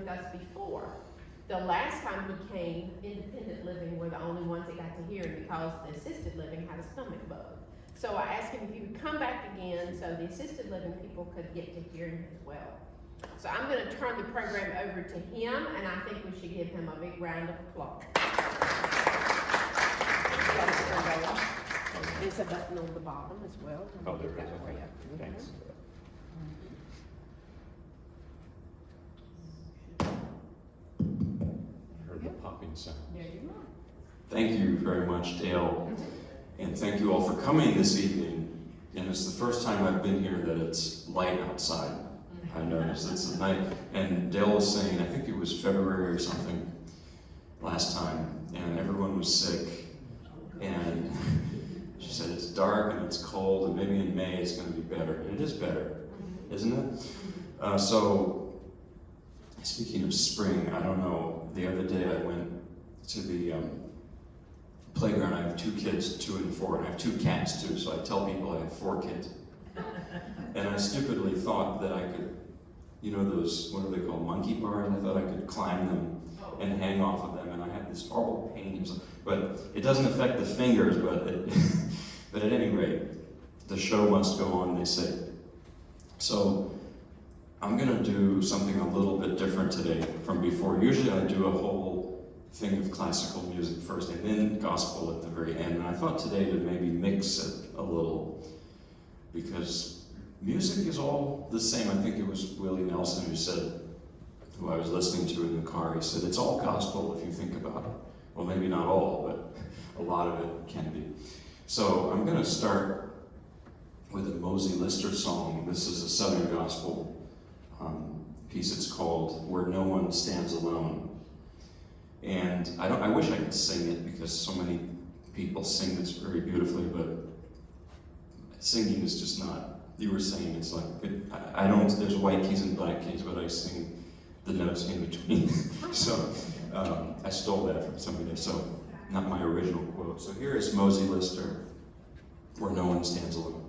with us before. The last time he came, independent living were the only ones that got to hear him because the assisted living had a stomach bug. So I asked him if he would come back again so the assisted living people could get to hear him as well. So I'm going to turn the program over to him, and I think we should give him a big round of applause. There's a button on the bottom as well. Oh, there is. Okay. Thanks. Heard the popping sound. There you are. Thank you very much, Dale, and thank you all for coming this evening. And it's the first time I've been here that it's light outside. I noticed it's a night, and Dale was saying, I think it was February or something last time, and everyone was sick, and she said it's dark and it's cold, and maybe in May it's going to be better. And it is better, isn't it? So, speaking of spring, I don't know, the other day I went to the playground. I have 2 kids, 2 and 4, and I have 2 cats too, so I tell people I have 4 kids. And I stupidly thought that I could, you know those, what are they called, monkey bars? I thought I could climb them and hang off of them, and I had this horrible pain. But it doesn't affect the fingers, but at any rate, the show must go on, they say. So I'm gonna do something a little bit different today from before. Usually I do a whole thing of classical music first and then gospel at the very end. And I thought today to maybe mix it a little, because music is all the same. I think it was Willie Nelson who said, who I was listening to in the car, he said, it's all gospel if you think about it. Well, maybe not all, but a lot of it can be. So I'm going to start with a Mosey Lister song. This is a Southern gospel piece. It's called Where No One Stands Alone. And I wish I could sing it because so many people sing this very beautifully, but singing is just not, you were saying it's like, I don't, there's white keys and black keys, but I sing the notes in between. So I stole that from somebody, so not my original quote. So here is Mosey Lister, Where No One Stands Alone.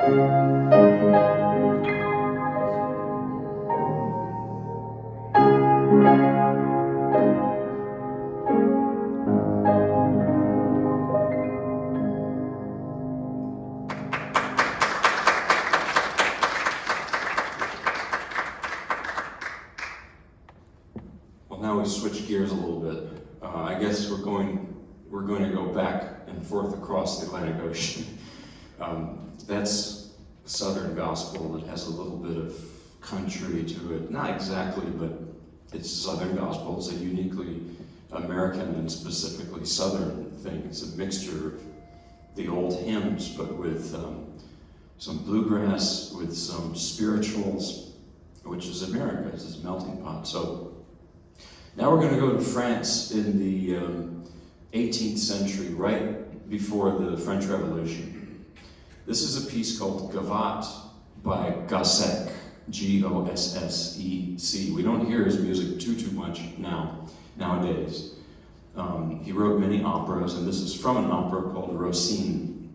Well, now we switch gears a little bit. I guess we're going to go back and forth across the Atlantic Ocean. That's Southern gospel that has a little bit of country to it. Not exactly, but it's Southern gospel. It's a uniquely American and specifically Southern thing. It's a mixture of the old hymns, but with some bluegrass, with some spirituals, which is America. It's this melting pot. So now we're going to go to France in the 18th century, right before the French Revolution. This is a piece called Gavotte by Gossec, Gossec. We don't hear his music too much nowadays. He wrote many operas, and this is from an opera called Rosine.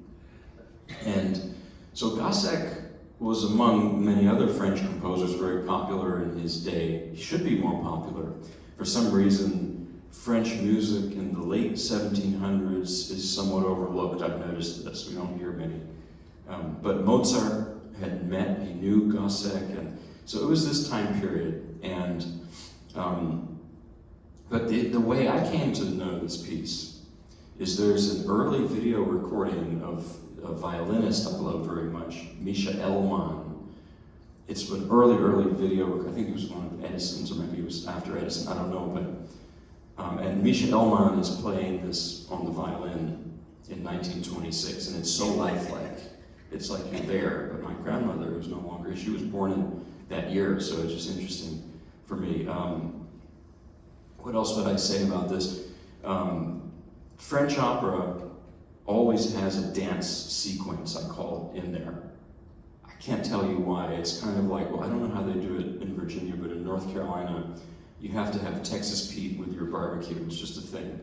And so Gossec was among many other French composers very popular in his day. He should be more popular. For some reason, French music in the late 1700s is somewhat overlooked. I've noticed this. We don't hear many. But Mozart had met, he knew Gossec, and so it was this time period. And but the way I came to know this piece is there's an early video recording of a violinist I love very much, Misha Elman. It's an early video. I think it was one of Edison's, or maybe it was after Edison. I don't know, but and Misha Elman is playing this on the violin in 1926, and it's so lifelike. It's like you're there. But my grandmother, who's no longer, she was born in that year, so it's just interesting for me. What else would I say about this? French opera always has a dance sequence, I call it, in there. I can't tell you why. It's kind of like, well, I don't know how they do it in Virginia, but in North Carolina, you have to have Texas Pete with your barbecue. It's just a thing.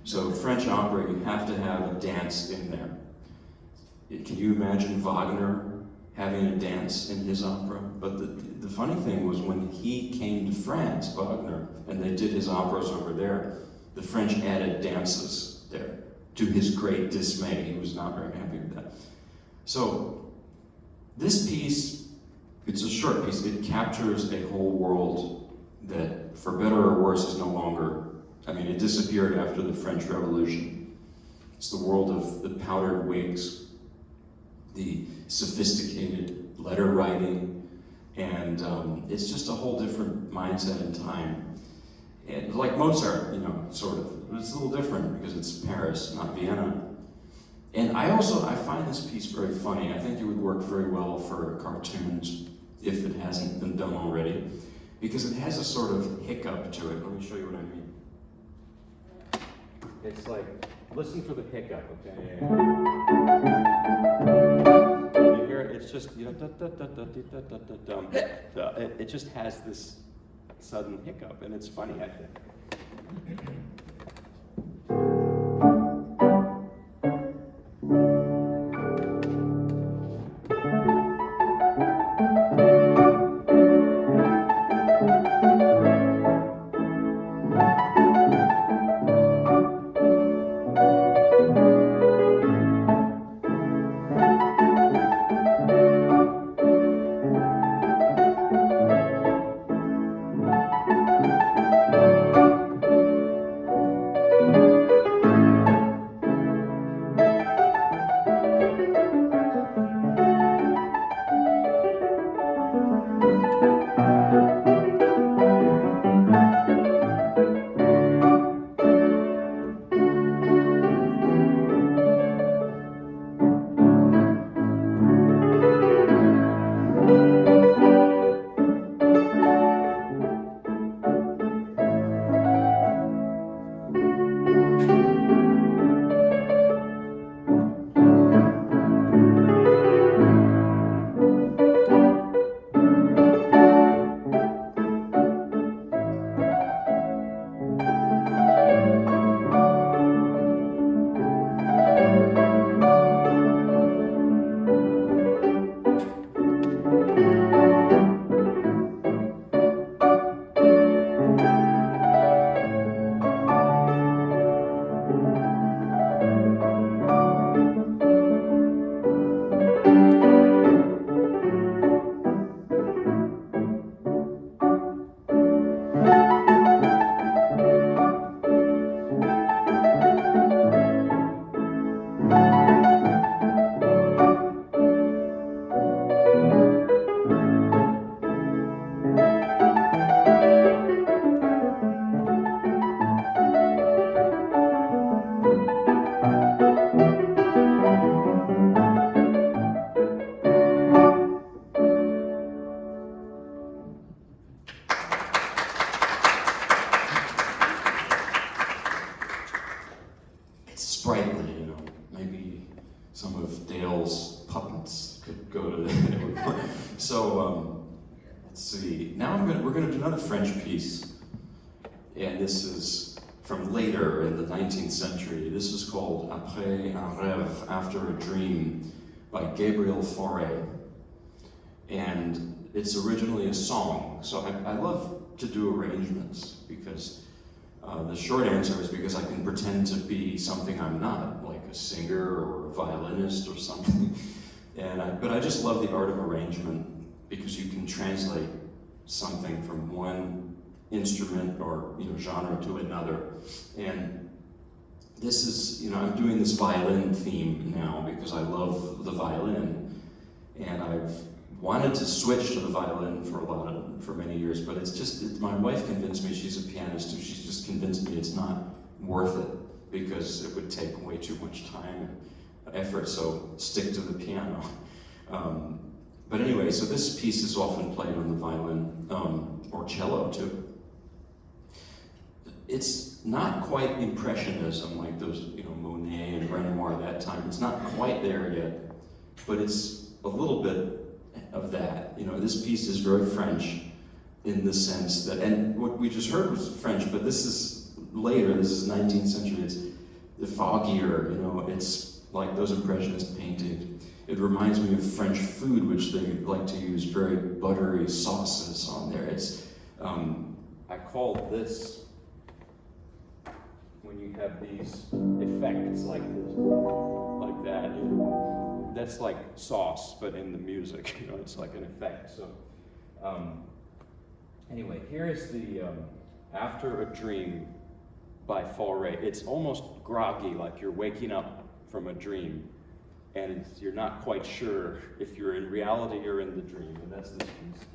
So French opera, you have to have a dance in there. Can you imagine Wagner having a dance in his opera? But the funny thing was when he came to France, Wagner, and they did his operas over there, the French added dances there. To his great dismay, he was not very happy with that. So this piece, it's a short piece. It captures a whole world that, for better or worse, is no longer, it disappeared after the French Revolution. It's the world of the powdered wigs, the sophisticated letter writing, and it's just a whole different mindset and time. And like Mozart, sort of. It's a little different because it's Paris, not Vienna. And I find this piece very funny. I think it would work very well for cartoons if it hasn't been done already, because it has a sort of hiccup to it. Let me show you what I mean. It's like, listen for the hiccup, okay? You hear it? It's just, it just has this sudden hiccup, and it's funny, I think. some of Dale's puppets could go to the So let's see. Now we're gonna do another French piece, and this is from later in the 19th century. This is called Après un rêve, After a Dream, by Gabriel Fauré. And it's originally a song, so I love to do arrangements because the short answer is because I can pretend to be something I'm not, like a singer or a violinist or something. But I just love the art of arrangement because you can translate something from one instrument or genre to another. And this is, I'm doing this violin theme now because I love the violin, and I've wanted to switch to the violin for many years, but my wife convinced me, she's a pianist, and she's just convinced me it's not worth it because it would take way too much time and effort, so stick to the piano. But anyway, so this piece is often played on the violin, or cello too. It's not quite Impressionism like those, Monet and Renoir that time. It's not quite there yet, but it's a little bit of that. This piece is very French in the sense that, and what we just heard was French, but this is later, this is 19th century, it's the foggier, it's like those Impressionist paintings. It reminds me of French food, which they like to use very buttery sauces on there. I call this, when you have these effects like this, like that, that's like sauce, but in the music, it's like an effect. So, anyway, here is the After a Dream by Fauré. It's almost groggy, like you're waking up from a dream, and you're not quite sure if you're in reality or in the dream, and that's this piece.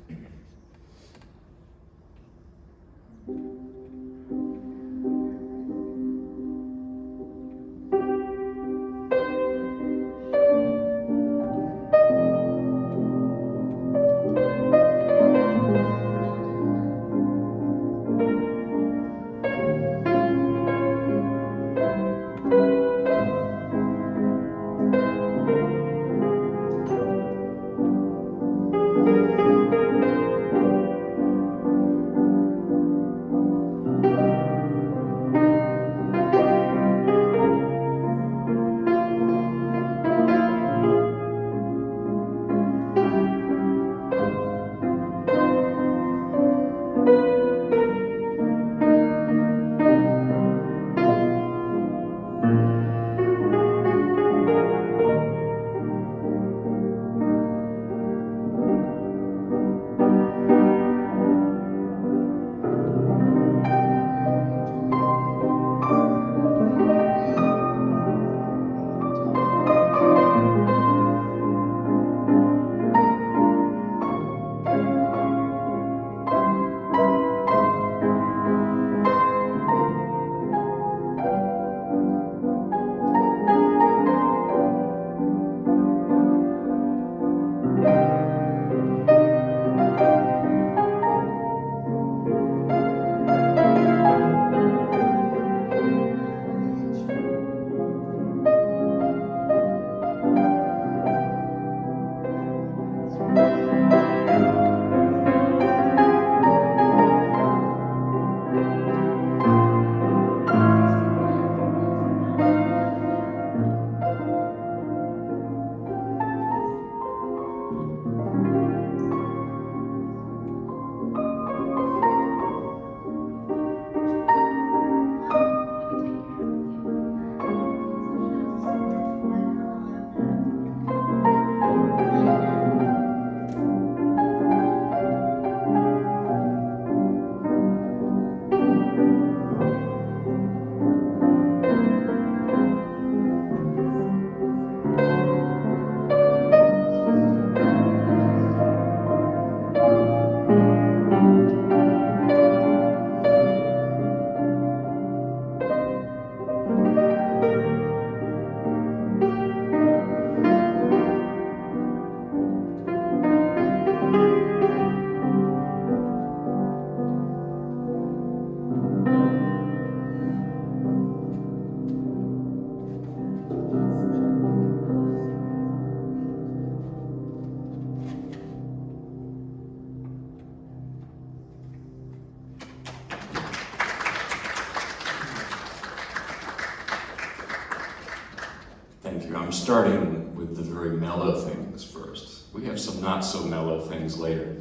starting with the very mellow things first. We have some not so mellow things later.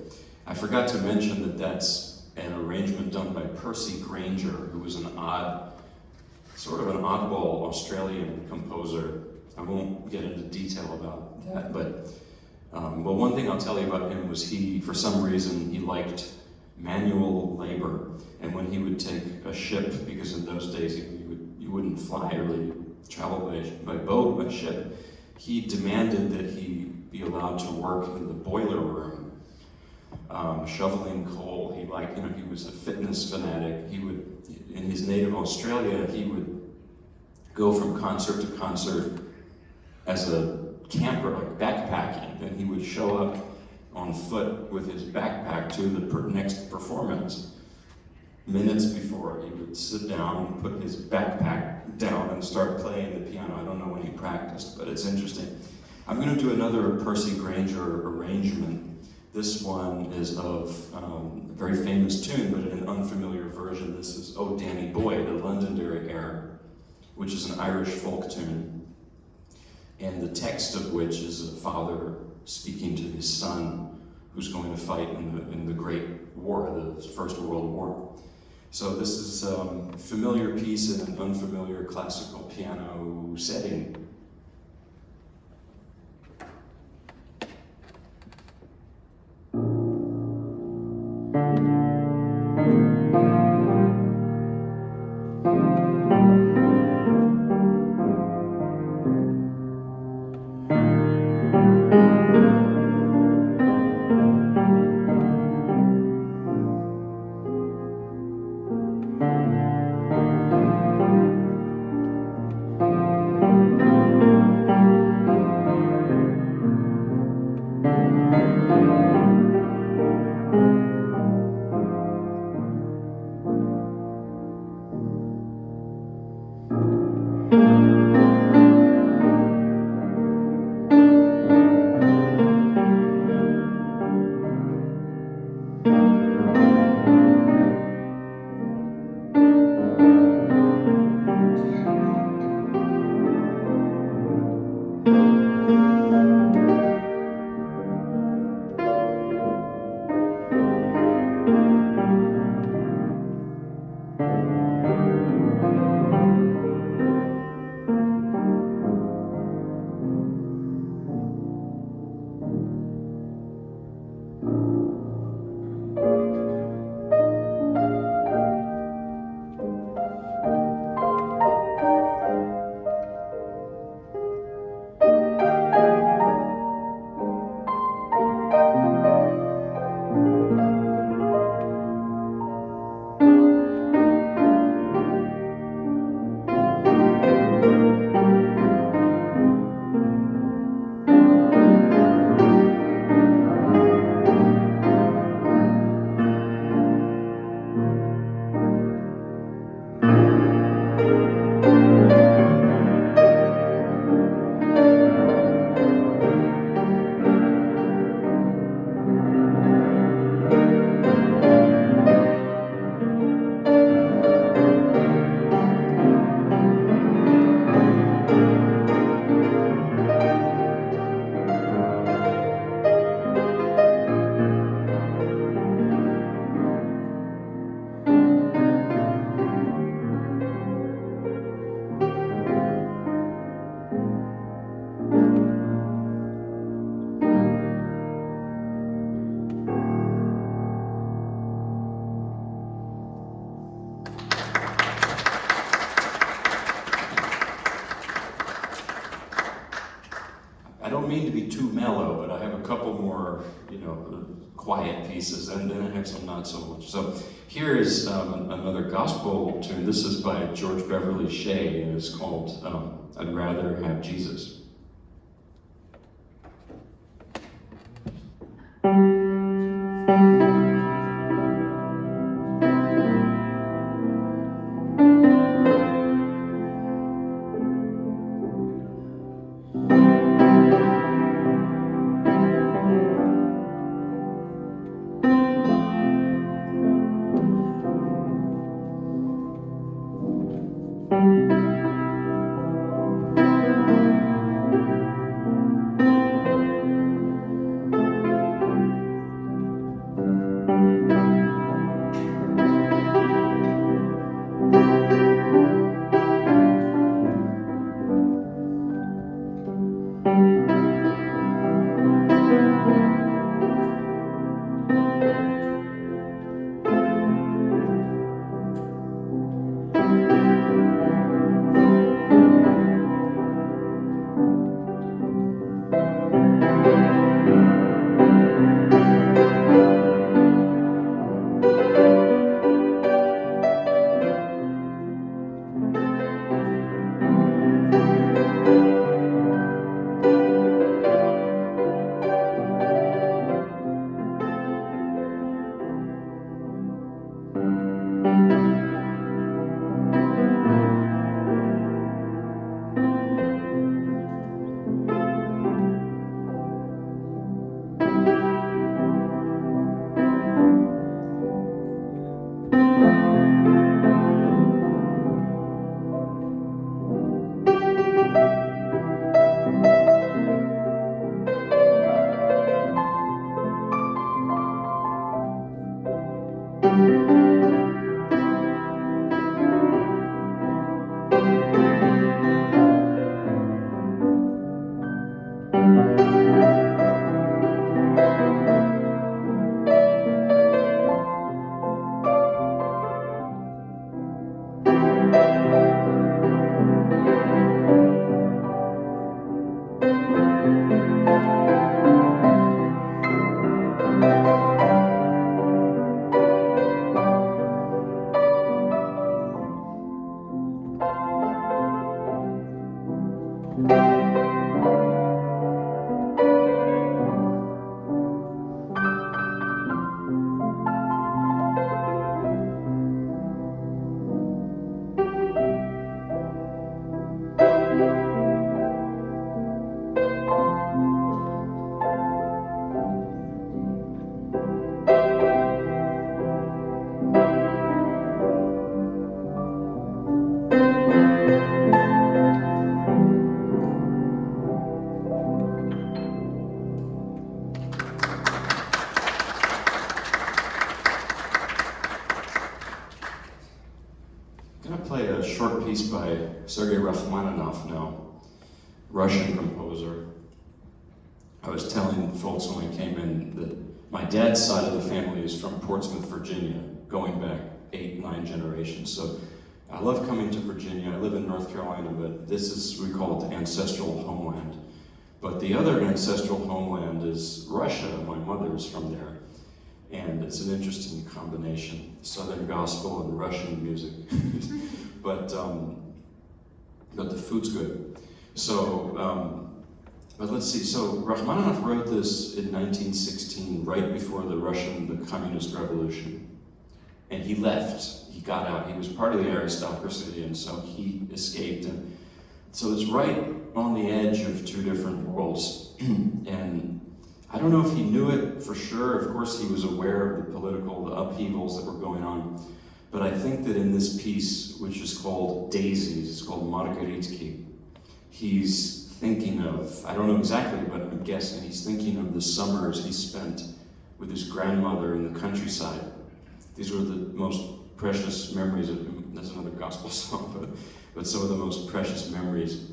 I forgot to mention that that's an arrangement done by Percy Grainger, who was sort of an oddball Australian composer. I won't get into detail about that, but well, one thing I'll tell you about him was for some reason, he liked manual labor. And when he would take a ship, because in those days you wouldn't fly or travel by boat, by ship, he demanded that he be allowed to work in the boiler room, shoveling coal. He was a fitness fanatic. In his native Australia, he would go from concert to concert as a camper, like backpacking, and he would show up on foot with his backpack to the next performance. Minutes before, he would sit down, put his backpack down, and start playing the piano. I don't know when he practiced, but it's interesting. I'm going to do another Percy Grainger arrangement. This one is of a very famous tune, but in an unfamiliar version. This is "Oh Danny Boy," the Londonderry air, which is an Irish folk tune, and the text of which is a father speaking to his son who's going to fight in the Great War, the First World War. So this is a familiar piece in an unfamiliar classical piano setting. I don't mean to be too mellow, but I have a couple more, quiet pieces, and then I have some not so much. So here is another gospel tune. This is by George Beverly Shea, and it's called "I'd Rather Have Jesus." piece by Sergei Rachmaninoff now, Russian composer. I was telling folks when I came in that my dad's side of the family is from Portsmouth, Virginia, going back 8, 9 generations. So I love coming to Virginia. I live in North Carolina, but this is, we call it the ancestral homeland. But the other ancestral homeland is Russia. My mother's from there. And it's an interesting combination, Southern gospel and Russian music. but the food's good. So, but let's see, so Rachmaninoff wrote this in 1916, right before the Communist Revolution. And he left, he got out, he was part of the aristocracy, and so he escaped. And so it's right on the edge of two different worlds. And I don't know if he knew it for sure. Of course, he was aware of the upheavals that were going on. But I think that in this piece, which is called Daisies, it's called Margaritki, he's thinking of, I don't know exactly, but I'm guessing he's thinking of the summers he spent with his grandmother in the countryside. These were the most precious memories that's another gospel song, but some of the most precious memories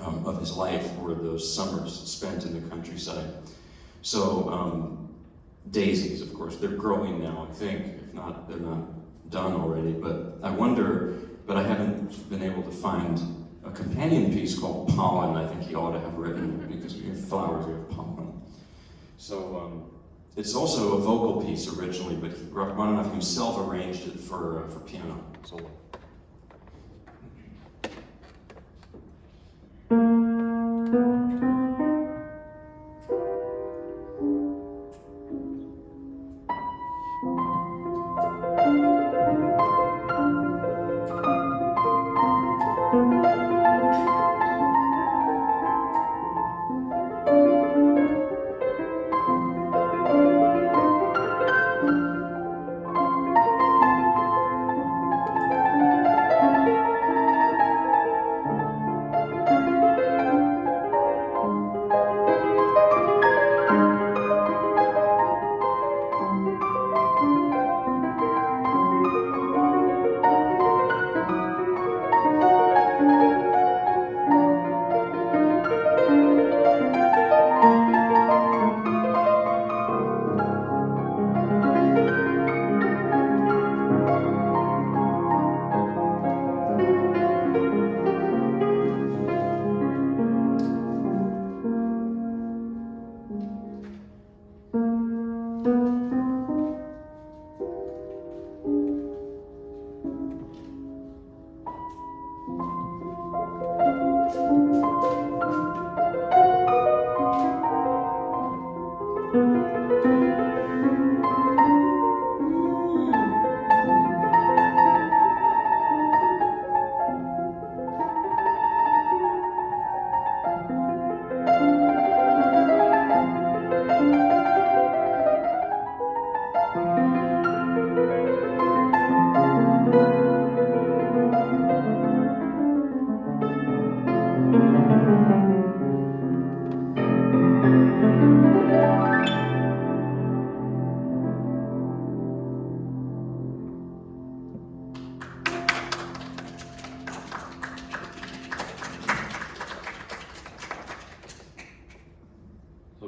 of his life were those summers spent in the countryside. So, daisies, of course, they're growing now, I think. If not, they're not done already, but I wonder, but I haven't been able to find a companion piece called Pollen. I think he ought to have written, because we have flowers, we have pollen. So, it's also a vocal piece originally, but Rachmaninoff himself arranged it for piano solo.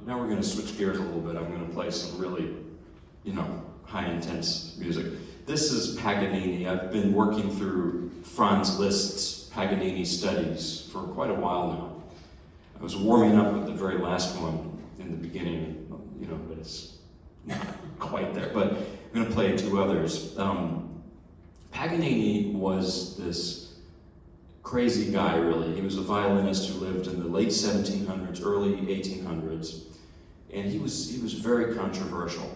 Now we're going to switch gears a little bit. I'm going to play some really, high intense music. This is Paganini. I've been working through Franz Liszt's Paganini studies for quite a while now. I was warming up with the very last one in the beginning, but it's not quite there. But I'm going to play two others. Paganini was this crazy guy, really. He was a violinist who lived in the late 1700s, early 1800s, and he was very controversial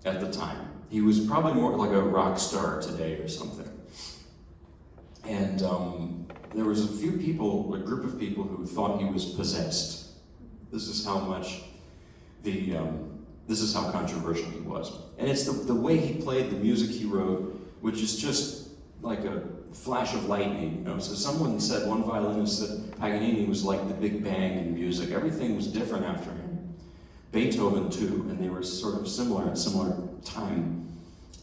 at the time. He was probably more like a rock star today or something. And there was a group of people who thought he was possessed. This is how controversial he was. And it's the way he played, the music he wrote, which is just like a flash of lightning, So someone said, one violinist said Paganini was like the Big Bang in music. Everything was different after him. Beethoven too, and they were sort of similar at similar time,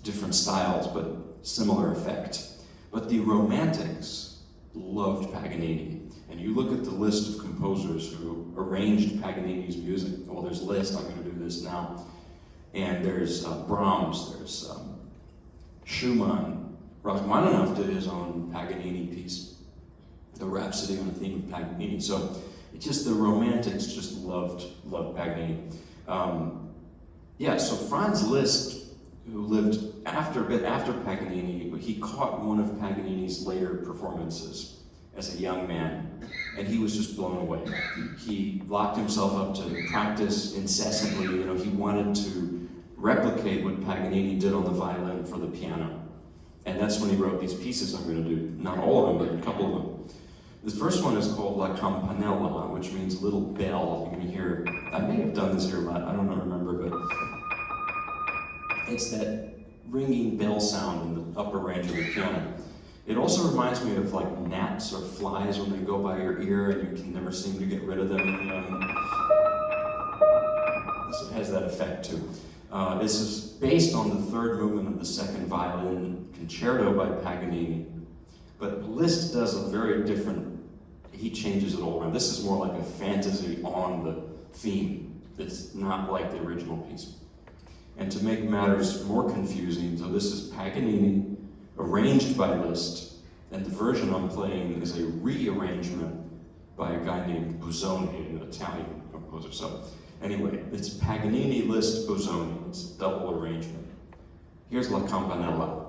different styles, but similar effect. But the Romantics loved Paganini. And you look at the list of composers who arranged Paganini's music. Well, there's a list, I'm going to do this now. And there's Brahms, there's Schumann. Rachmaninoff did his own Paganini piece, the Rhapsody on the theme of Paganini. So it's just the Romantics just loved Paganini. So Franz Liszt, who lived a bit after Paganini, he caught one of Paganini's later performances as a young man, and he was just blown away. He locked himself up to practice incessantly. He wanted to replicate what Paganini did on the violin for the piano. And that's when he wrote these pieces I'm going to do. Not all of them, but a couple of them. The first one is called La Campanella, which means little bell. You can hear, I may have done this here a lot, I don't remember, but it's that ringing bell sound in the upper range of the piano. It also reminds me of like gnats or flies when they go by your ear and you can never seem to get rid of them. This has that effect too. This is based on the third movement of the second violin concerto by Paganini. But Liszt does a very different, he changes it all around. This is more like a fantasy on the theme. It's not like the original piece. And to make matters more confusing, so this is Paganini, arranged by Liszt, and the version I'm playing is a rearrangement by a guy named Busoni, an Italian composer. So anyway, it's Paganini, Liszt, Busoni. It's a double arrangement. Here's La Campanella.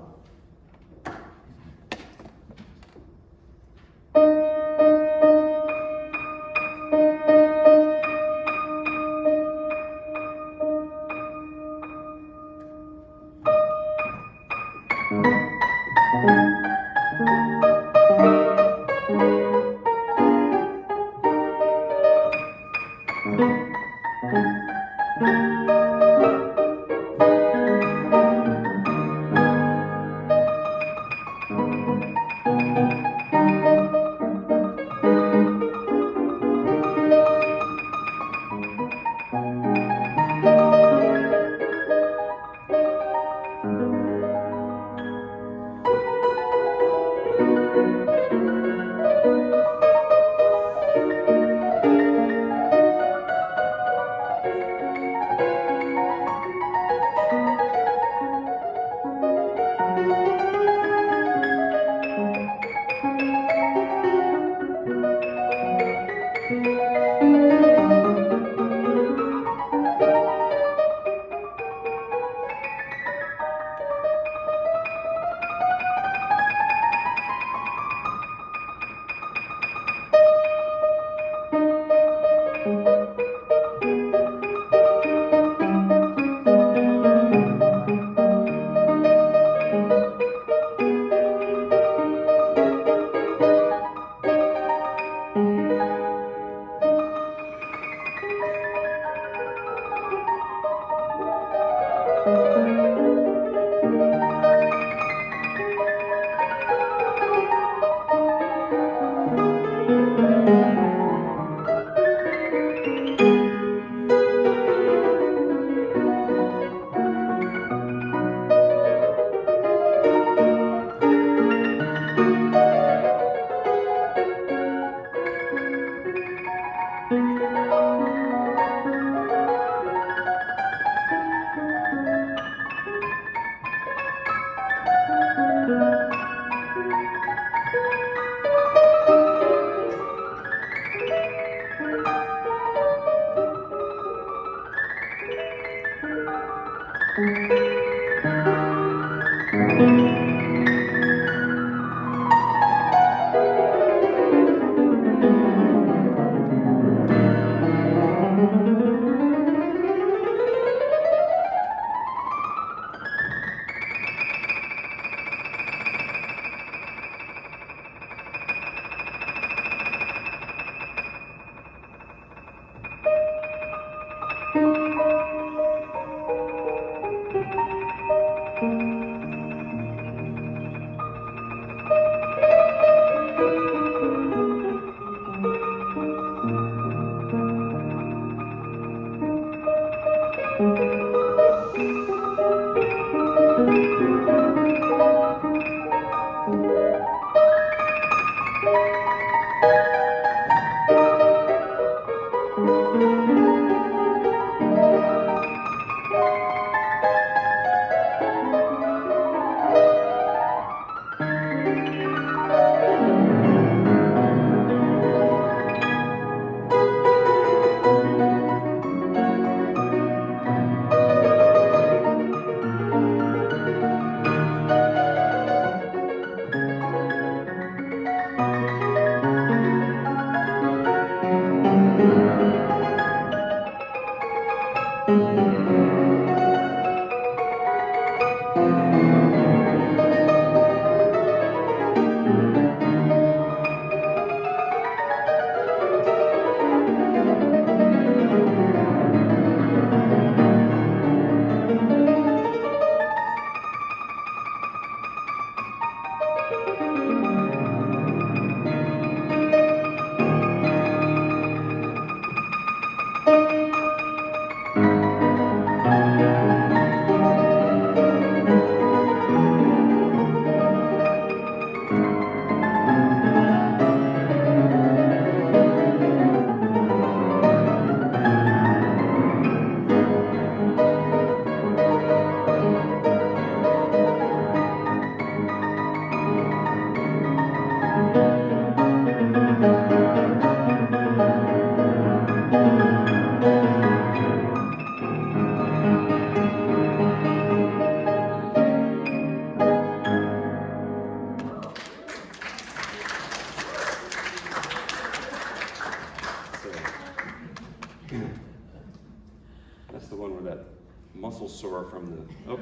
That's the one where that muscle sore from the, oh,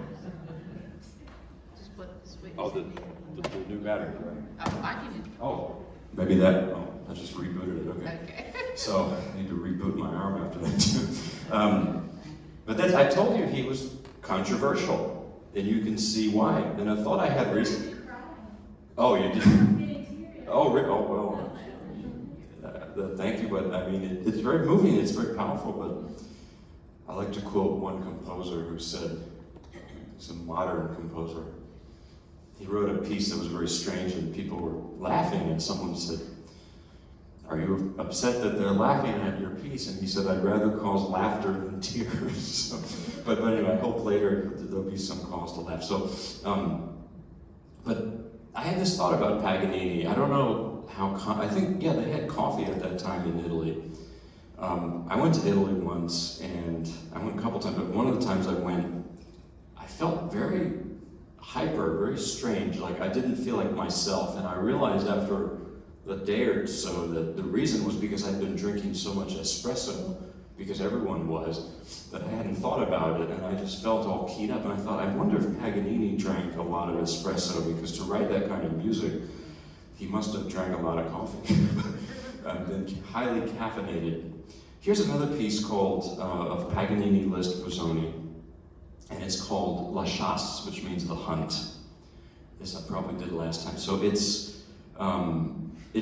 Split the switch. oh, the new battery, right? Oh, I can, Oh, maybe that, oh, I just rebooted it, okay. okay. So I need to reboot my arm after that too. But that's, I told you he was controversial, and you can see why. And I thought I had reason. Oh, you did? Oh, well. Thank you, but I mean, it's very moving, it's very powerful, but I like to quote one composer who said, he's a modern composer, he wrote a piece that was very strange and people were laughing, and someone said, "Are you upset that they're laughing at your piece?" And he said, "I'd rather cause laughter than tears." but anyway, I hope later there'll be some cause to laugh. So, but I had this thought about Paganini. I don't know how, I think, yeah, they had coffee at that time in Italy. I went to Italy once, and I went a couple times, but one of the times I went, I felt very hyper, very strange, like I didn't feel like myself, and I realized after a day or so that the reason was because I'd been drinking so much espresso, because everyone was, that I hadn't thought about it, and I just felt all keyed up, and I thought, I wonder if Paganini drank a lot of espresso, because to write that kind of music, he must have drank a lot of coffee, been highly caffeinated. Here's another piece called, of Paganini Liszt Busoni, and it's called La Chasse, which means the hunt. This I probably did last time. So it's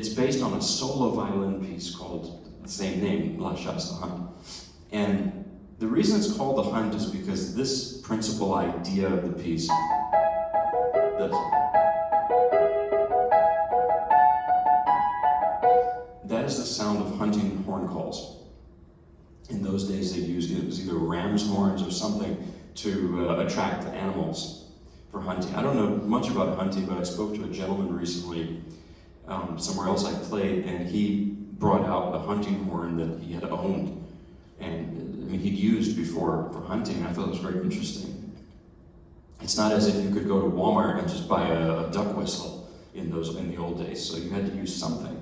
based on a solo violin piece called the same name, La Chasse, the hunt. And the reason it's called the hunt is because this principal idea of the piece, that is the sound of hunting horn calls. In those days they'd use, it was either ram's horns or something to attract the animals for hunting. I don't know much about hunting, but I spoke to a gentleman recently somewhere else I played, and he brought out a hunting horn that he had owned, and I mean he'd used before for hunting. I thought it was very interesting. It's not as if you could go to Walmart and just buy a duck whistle in the old days, so you had to use something.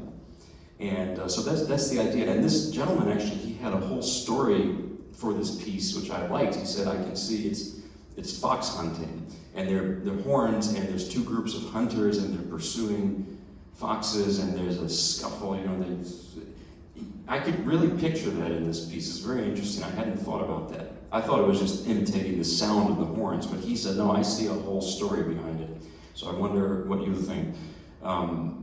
And so that's the idea. And this gentleman actually, he had a whole story for this piece, which I liked. He said, I can see it's fox hunting, and they're horns, and there's two groups of hunters, and they're pursuing foxes, and there's a scuffle. You know, I could really picture that in this piece. It's very interesting. I hadn't thought about that. I thought it was just imitating the sound of the horns, but he said, no, I see a whole story behind it. So I wonder what you think.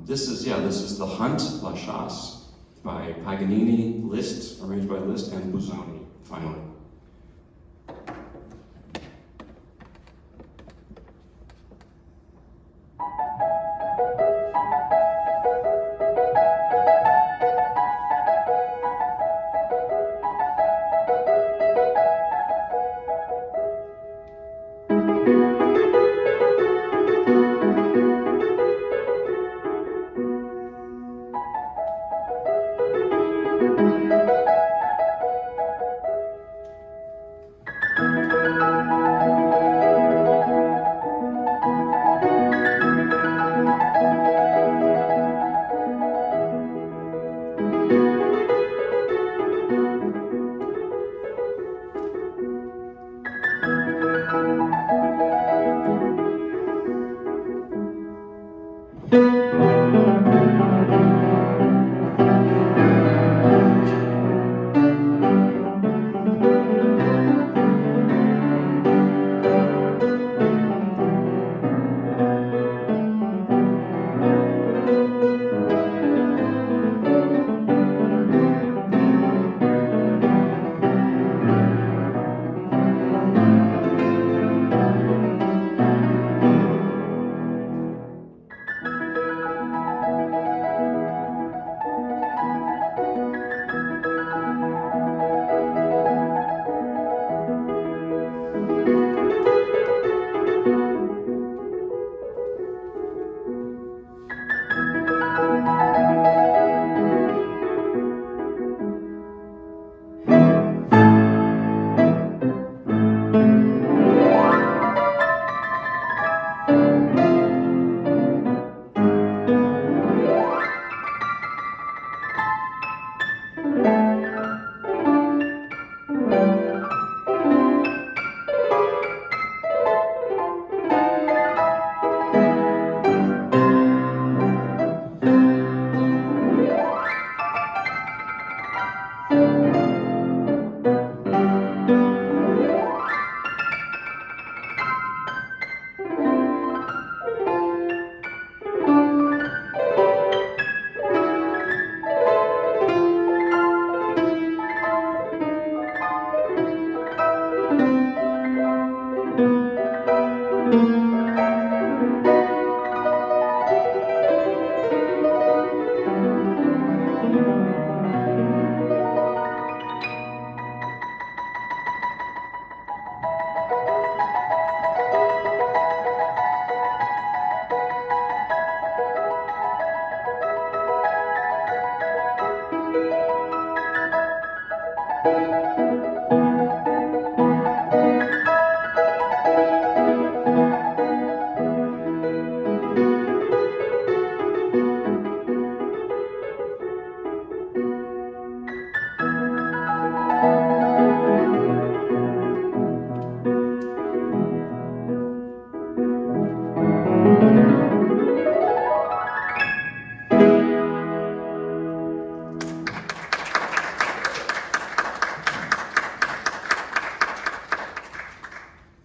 This is The Hunt, La Chasse, by Paganini, Liszt, arranged by Liszt, and Busoni, finally.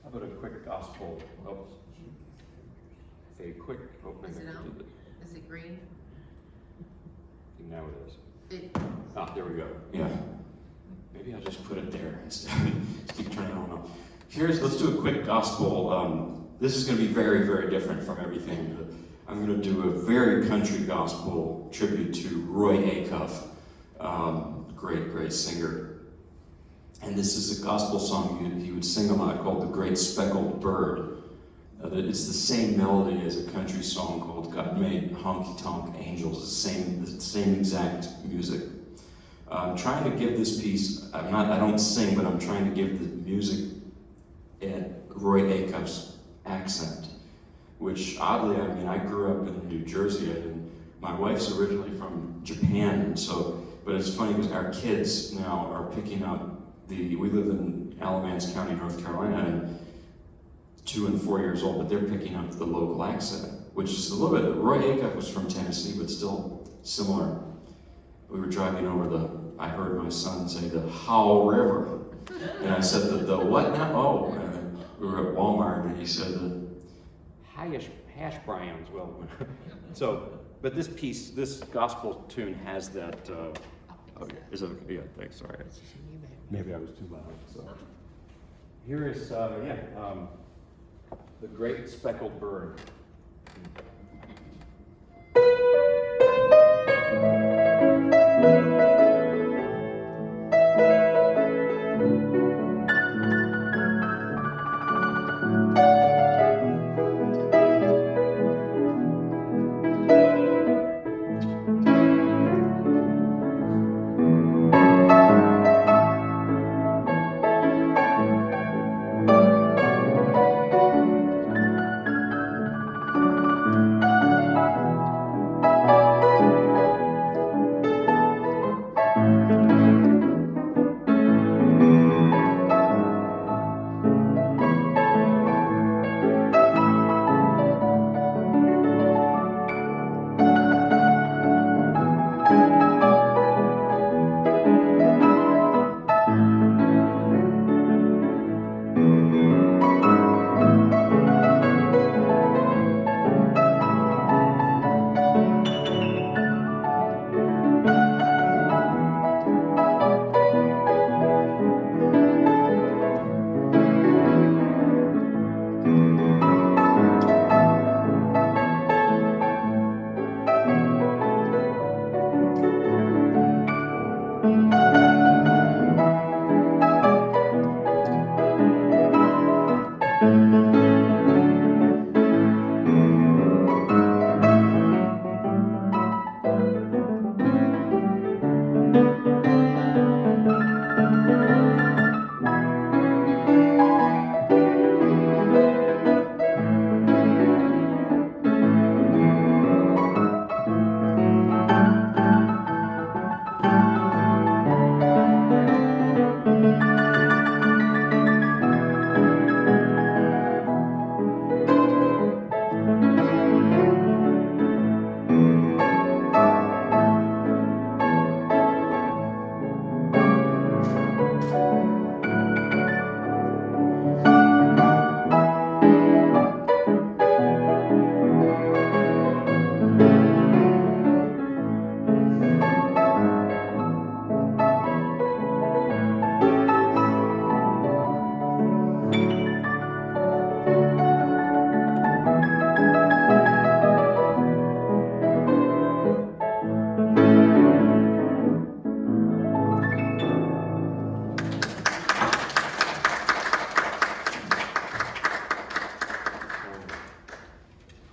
How about a quick gospel? Oh, a quick. Oh, Is it maybe I on? did it. Is it green? Now it is. It, Ah, there we go. Yeah. Maybe I'll just put it there instead. Just keep turning it on and off. Let's do a quick gospel. This is going to be very, very different from everything. I'm going to do a very country gospel tribute to Roy Acuff, great singer. And this is a gospel song he would sing a lot called The Great Speckled Bird. It's the same melody as a country song called God Made Honky Tonk Angels, the same exact music. I'm trying to give this piece, I don't sing, but I'm trying to give the music in Roy Acuff's accent, which oddly, I grew up in New Jersey, and my wife's originally from Japan, but it's funny because our kids now are picking up we live in Alamance County, North Carolina, and 2 and 4 years old, but they're picking up the local accent, which is a little bit, Roy Acuff was from Tennessee, but still similar. We were driving over I heard my son say the How River, and I said the what now? Oh, and we were at Walmart, and he said the Hash browns. Well, but this gospel tune has that. Oh, is it okay? Yeah, thanks. Sorry. Maybe I was too loud. So here is The Great Speckled Bird.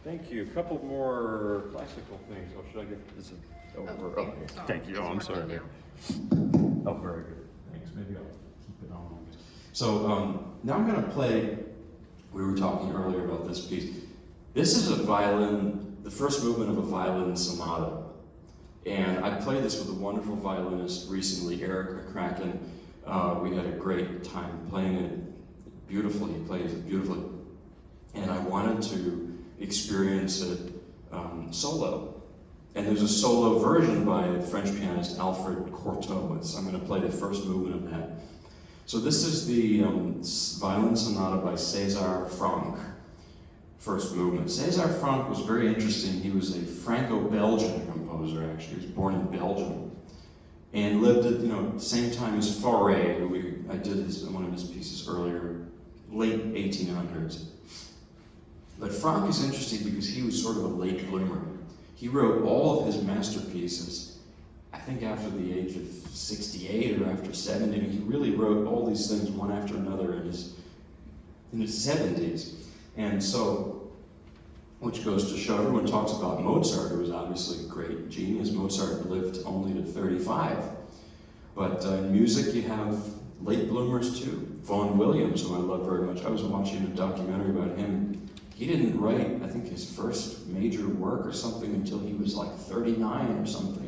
Thank you. A couple more classical things. Or should I get this over? okay, Okay. sorry. Thank you. Oh, I'm It's sorry. working Oh, very good. Thanks. maybe I'll keep it on. So now I'm going to play, we were talking earlier about this piece. This is a violin, the first movement of a violin sonata. And I played this with a wonderful violinist recently, Eric McCracken. We had a great time playing it beautifully. He plays it beautifully. And I wanted to experience it solo. And there's a solo version by French pianist Alfred Cortot. I'm going to play the first movement of that. So this is the violin sonata by César Franck, first movement. César Franck was very interesting. He was a Franco-Belgian composer, actually. He was born in Belgium and lived at the same time as Fauré, who I did one of his pieces earlier, late 1800s. But Franck is interesting because he was sort of a late bloomer. He wrote all of his masterpieces, I think after the age of 68 or after 70. I mean, he really wrote all these things one after another in his 70s. And so, which goes to show, everyone talks about Mozart, who was obviously a great genius. Mozart lived only to 35. But in music, you have late bloomers too. Vaughan Williams, who I love very much. I was watching a documentary about him. He didn't write, I think, his first major work or something until he was like 39 or something.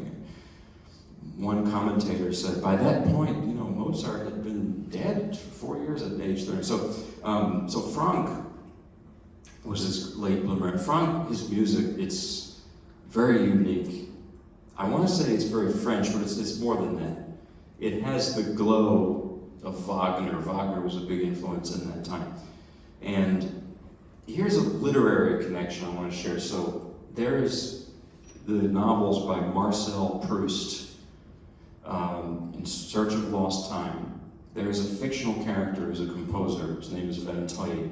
One commentator said, by that point, Mozart had been dead for 4 years at age 30. So Franck was this late bloomer. And Franck, his music, it's very unique. I want to say it's very French, but it's more than that. It has the glow of Wagner. Wagner was a big influence in that time. And here's a literary connection I want to share. So there's the novels by Marcel Proust, In Search of Lost Time. There's a fictional character who's a composer. His name is Vinteuil.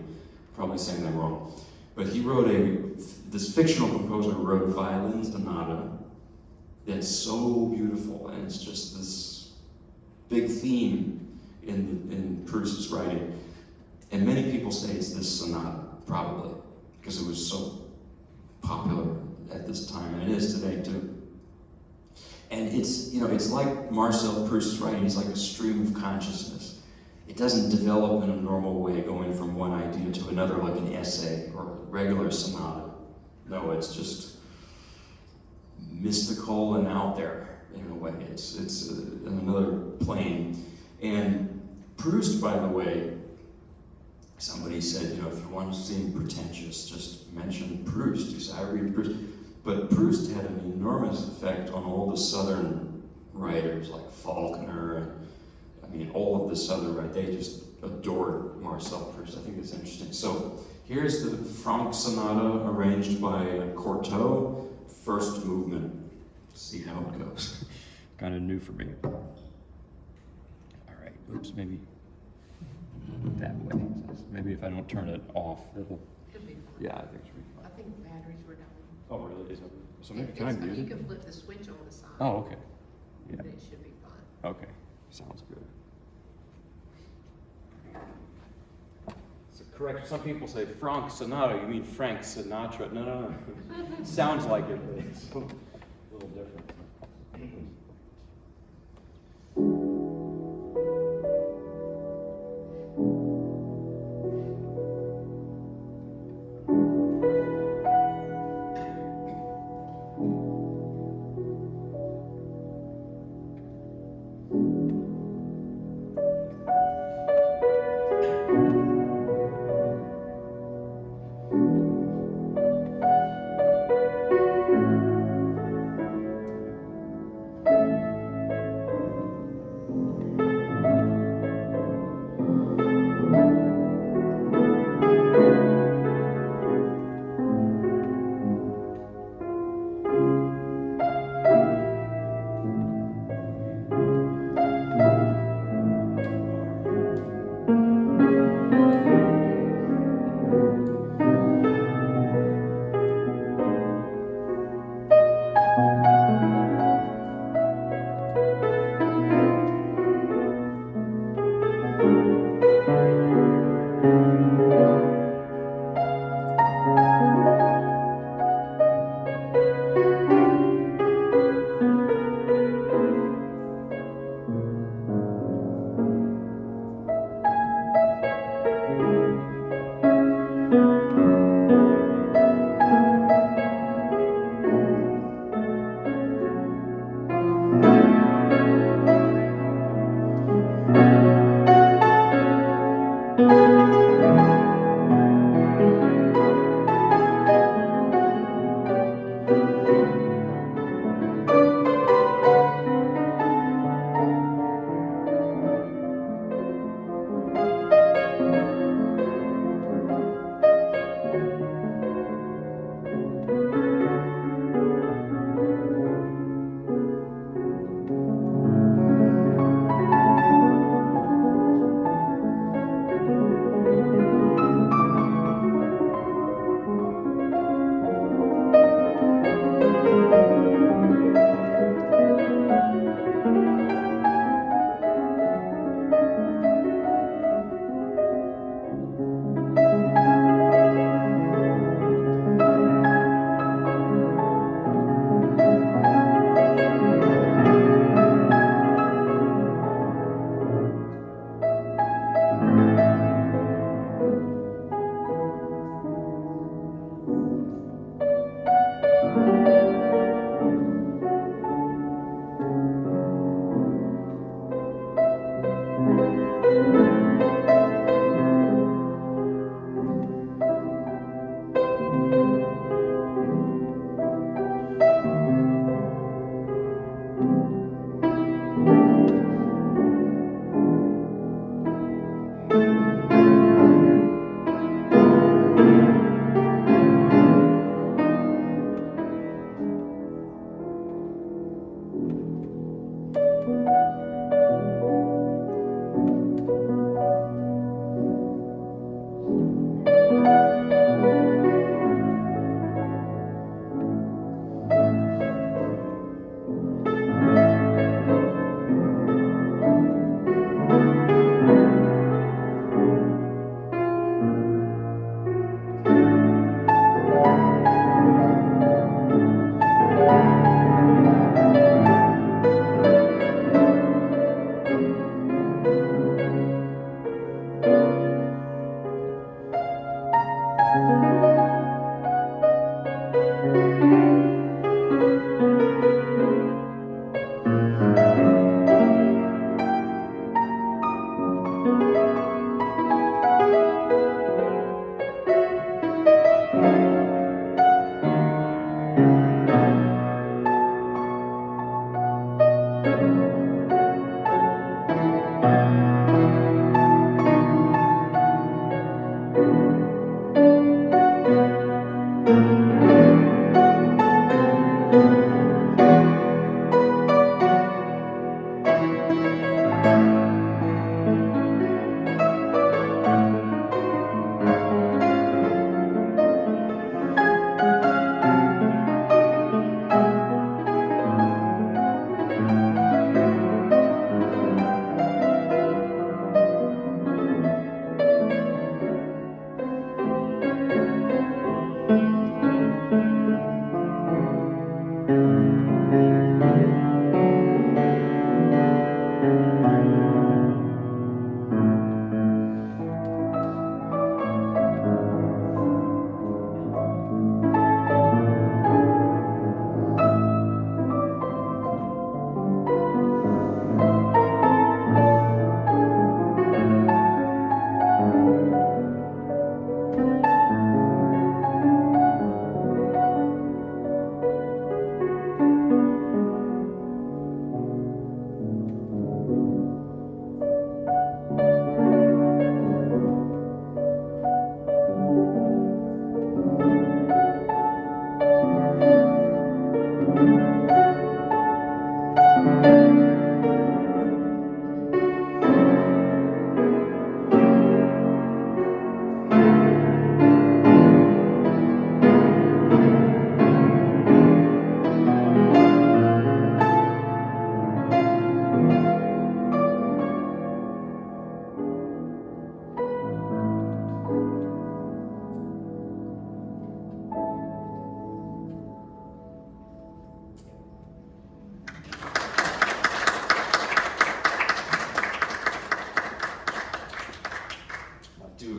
Probably saying that wrong. But he wrote this fictional composer wrote a violin sonata that's so beautiful, and it's just this big theme in Proust's writing. And many people say it's this sonata, probably, because it was so popular at this time, and it is today too. And it's like Marcel Proust's writing. He's like a stream of consciousness. It doesn't develop in a normal way, going from one idea to another like an essay or a regular sonata. No, it's just mystical and out there in a way. It's in another plane. And Proust, by the way, somebody said, if you want to seem pretentious, just mention Proust. He said, I read Proust. But Proust had an enormous effect on all the Southern writers like Faulkner and all of the Southern writers. They just adored Marcel Proust. I think it's interesting. So here's the Franck Sonata arranged by Cortot, first movement. See how it goes. Kind of new for me. All right, oops, maybe that way. Maybe if I don't turn it off, it'll, Should be fine. yeah, I think it should be I fine. think batteries were down. Oh, really? Is it, so maybe, can I It's- mute You it? can flip the switch on the side. Oh, okay. Yeah, But it should be fine. okay, sounds good. So correct, some people say Franck Sonata, you mean Frank Sinatra. No. Sounds like it, but it's a little different.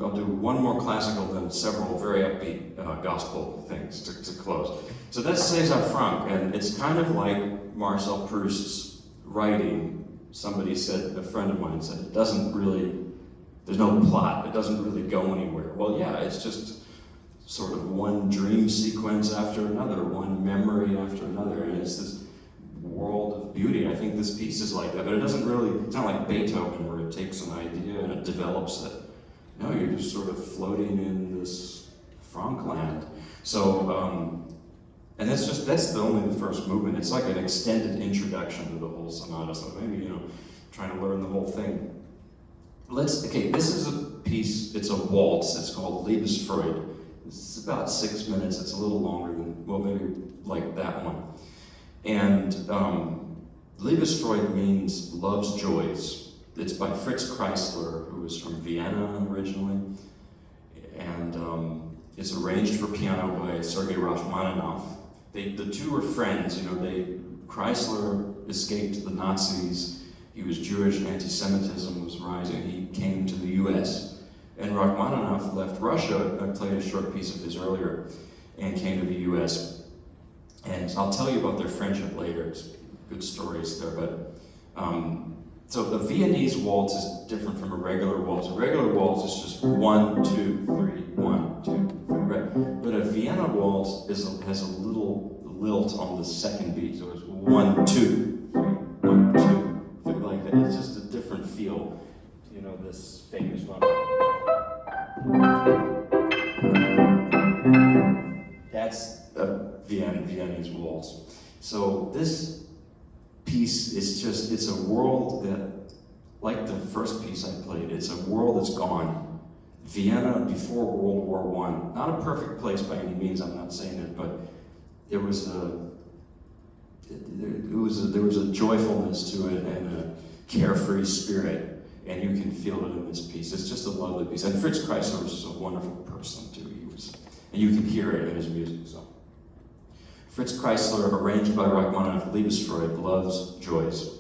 I'll do one more classical, then several very upbeat gospel things to close. So that's César Franck, and it's kind of like Marcel Proust's writing. Somebody said, a friend of mine said, it doesn't really, there's no plot, it doesn't really go anywhere. Well, yeah, it's just sort of one dream sequence after another, one memory after another, and it's this world of beauty. I think this piece is like that, but it doesn't really, it's not like Beethoven where it takes an idea and it develops it. No, you're just sort of floating in this Franck land. So, and that's only the first movement. It's like an extended introduction to the whole sonata. So maybe, trying to learn the whole thing. Okay, this is a piece, it's a waltz. It's called Liebesfreude. It's about 6 minutes. It's a little longer than, well, maybe like that one. And Liebesfreude means love's joys. It's by Fritz Kreisler, who is from Vienna originally, and it's arranged for piano by Sergei Rachmaninoff. The two were friends, Kreisler escaped the Nazis, he was Jewish, anti-Semitism was rising, he came to the US, and Rachmaninoff left Russia. I played a short piece of his earlier, and came to the US. And I'll tell you about their friendship later, it's good stories there, but so the Viennese waltz is different from a regular waltz. A regular waltz is just 1, 2, 3, 1, 2, 3, right? But a Vienna waltz has a little lilt on the second beat, so it's 1, 2, 3, 1, 2, 3, like that. It's just a different feel. This famous one. That's a Viennese waltz. So this piece is it's a world that, like the first piece I played, it's a world that's gone. Vienna before World War I, not a perfect place by any means, I'm not saying it, but there was a joyfulness to it and a carefree spirit, and you can feel it in this piece. It's just a lovely piece. And Fritz Kreisler was a wonderful person too. And you can hear it in his music. So, Fritz Kreisler, arranged by Rachmaninoff, Liebesfreude, Love's Joys.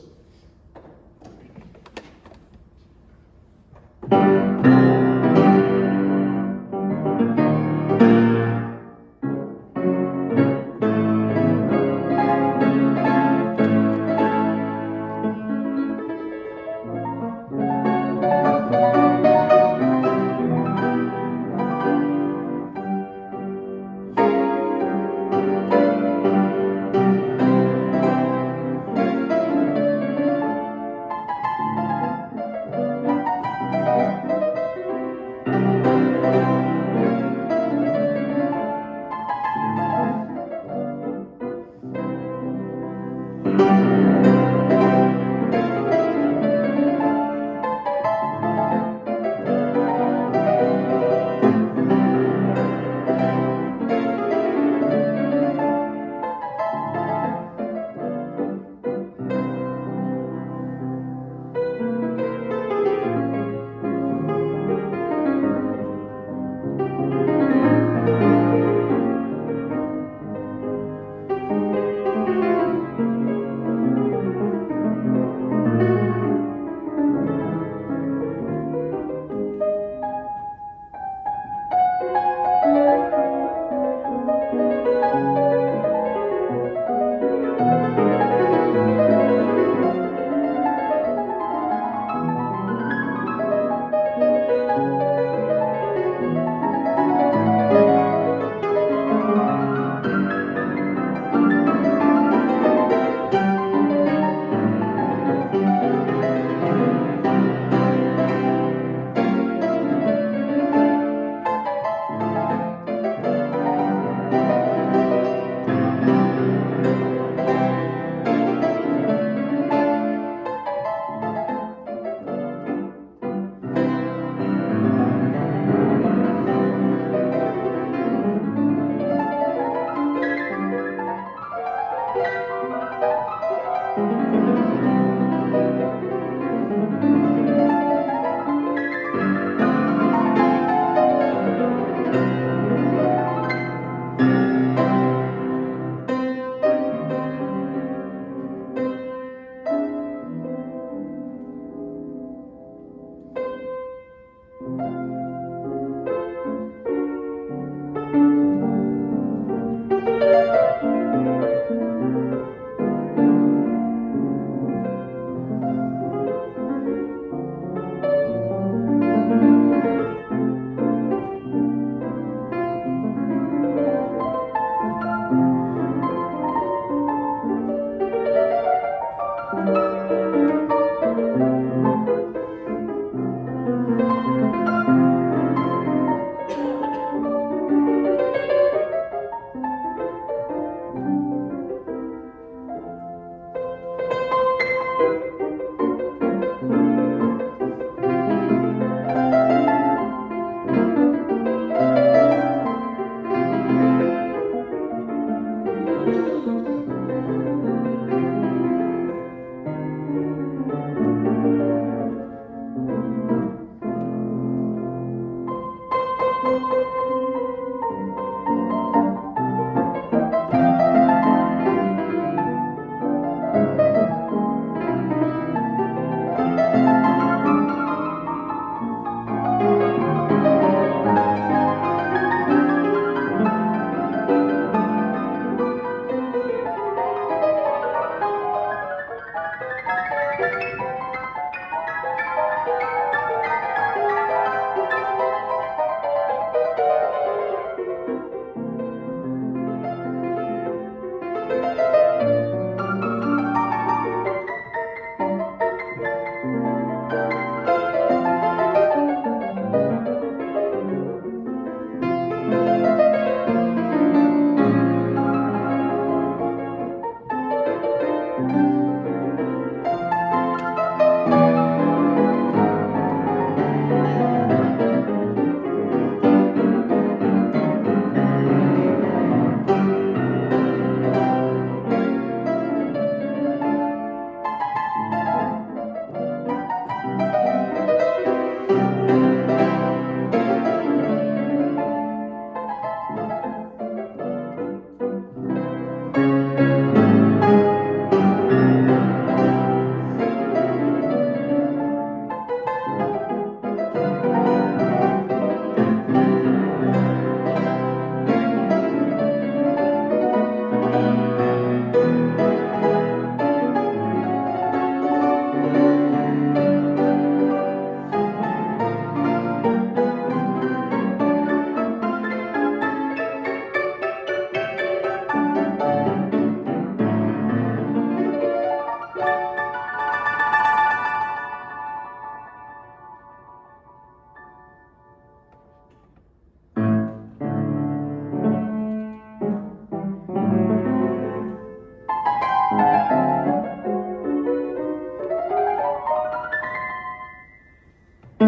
I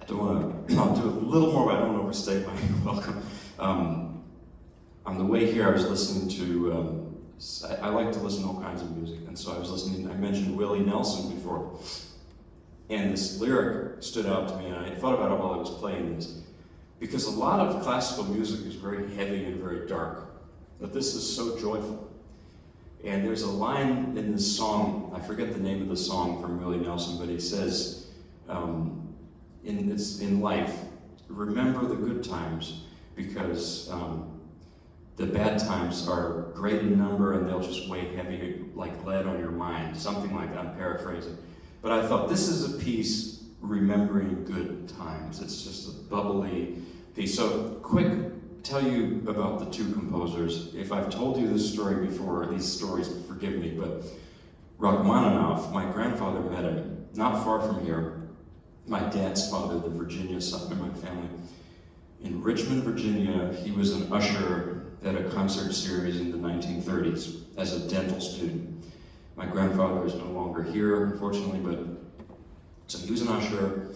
don't want to, I'll do a little more, but I don't want to overstate my welcome. On the way here, I was listening to, I like to listen to all kinds of music, and so I was listening, I mentioned Willie Nelson before, and this lyric stood out to me, and I thought about it while I was playing this, because a lot of classical music is very heavy and very dark, but this is so joyful. And there's a line in this song, I forget the name of the song from Willie Nelson, but he says, in life, remember the good times, because the bad times are great in number and they'll just weigh heavy like lead on your mind, something like that, I'm paraphrasing. But I thought this is a piece remembering good times. It's just a bubbly piece. So quick, tell you about the two composers. If I've told you this story before, these stories, forgive me, but Rachmaninoff, my grandfather met him not far from here. My dad's father, the Virginia side of my family. In Richmond, Virginia, he was an usher at a concert series in the 1930s as a dental student. My grandfather is no longer here, unfortunately, but so he was an usher.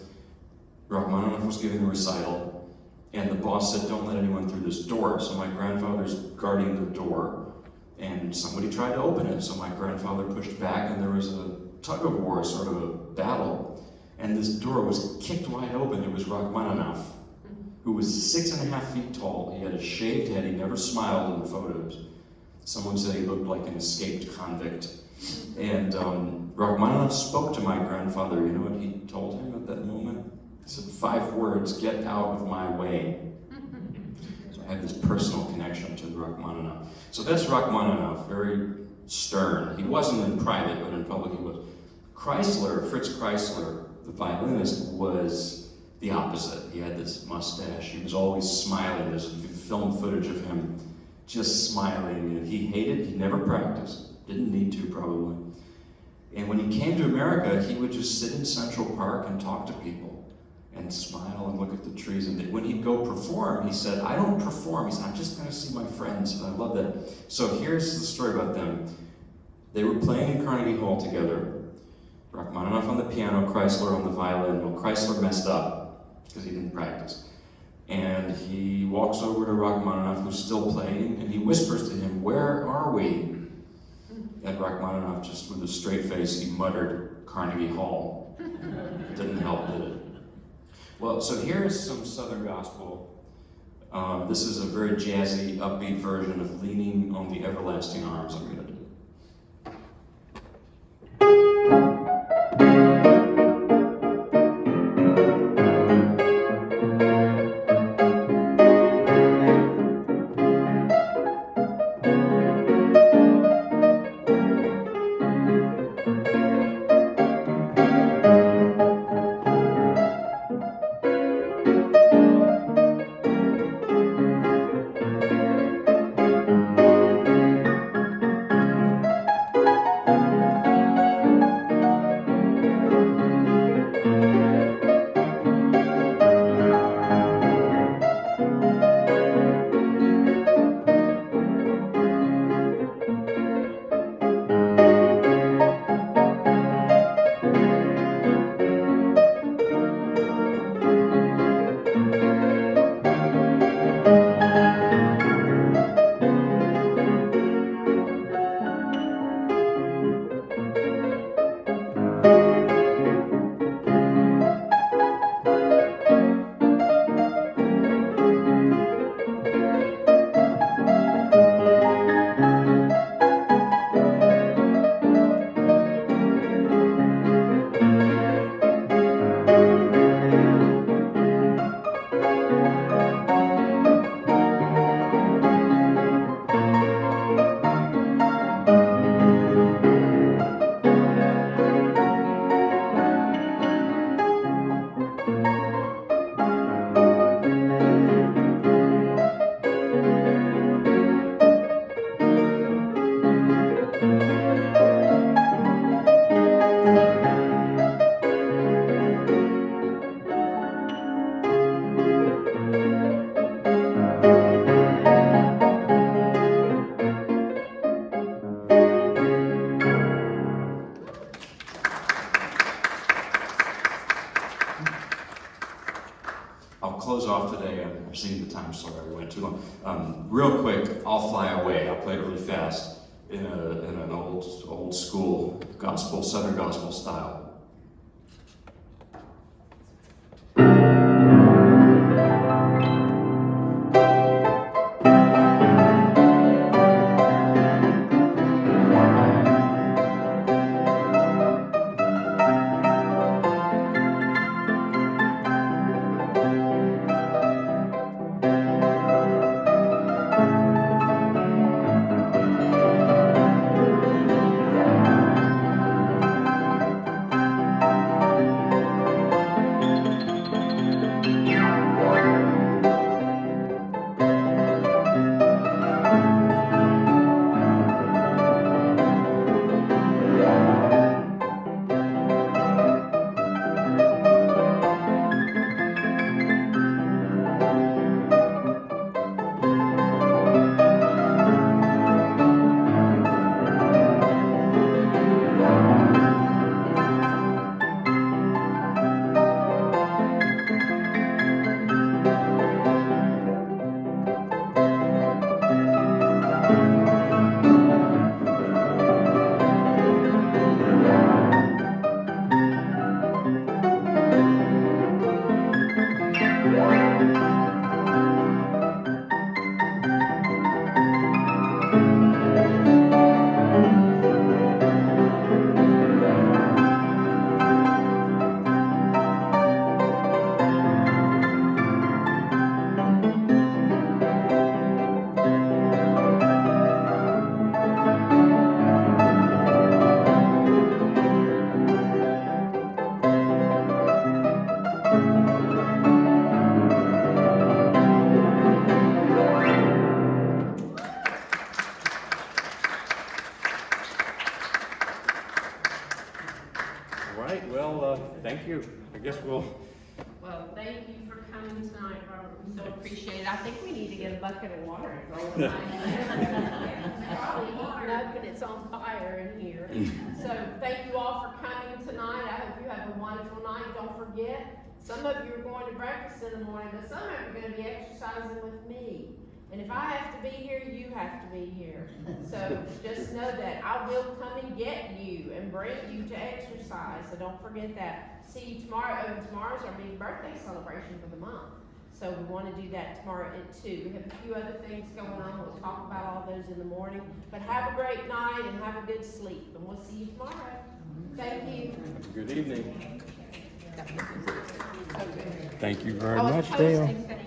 Rachmaninoff was giving a recital, and the boss said, "Don't let anyone through this door." So my grandfather's guarding the door, and somebody tried to open it. So my grandfather pushed back, and there was a tug of war, sort of a battle. And this door was kicked wide open. It was Rachmaninoff, who was 6.5 feet tall. He had a shaved head. He never smiled in the photos. Someone said he looked like an escaped convict. And Rachmaninoff spoke to my grandfather. You know what he told him at that moment? He said 5 words: "Get out of my way." So I have this personal connection to Rachmaninoff. So that's Rachmaninoff, very stern. He wasn't in private, but in public he was. Fritz Kreisler, the violinist, was the opposite. He had this mustache. He was always smiling. There's film footage of him just smiling, and he never practiced. Didn't need to, probably. And when he came to America, he would just sit in Central Park and talk to people and smile and look at the trees. And when he'd go perform, he said, "I don't perform." He said, "I'm just going to see my friends." And I love that. So here's the story about them. They were playing in Carnegie Hall together. Rachmaninoff on the piano, Kreisler on the violin. Well, Kreisler messed up because he didn't practice. And he walks over to Rachmaninoff, who's still playing, and he whispers to him, "Where are we?" And Rachmaninoff, just with a straight face, he muttered, "Carnegie Hall." Didn't help, did it? Well, so here's some Southern gospel. This is a very jazzy, upbeat version of "Leaning on the Everlasting Arms." I'm going to do. close off today. I'm seeing the time, sorry, I went too long. Real quick, I'll Fly Away. I'll play it really fast in an old school gospel, Southern gospel style. All right, well, thank you. I guess we'll, Well, thank you for coming tonight, Robert. We so appreciate it. I think we need to get a bucket of water and throw it on. It's probably heating up and it's on fire in here. So thank you all for coming tonight. I hope you have a wonderful night. Don't forget, some of you are going to breakfast in the morning, but some of you are going to be exercising with me. And if I have to be here, you have to be here. So just know that I will come and get you and bring you to exercise. So don't forget that. See you tomorrow. Oh, tomorrow's our big birthday celebration for the month. So we want to do that tomorrow at 2. We have a few other things going on. We'll talk about all those in the morning. But have a great night and have a good sleep. And we'll see you tomorrow. Thank you. good evening. Okay. Thank you very I was much, Dale. posting that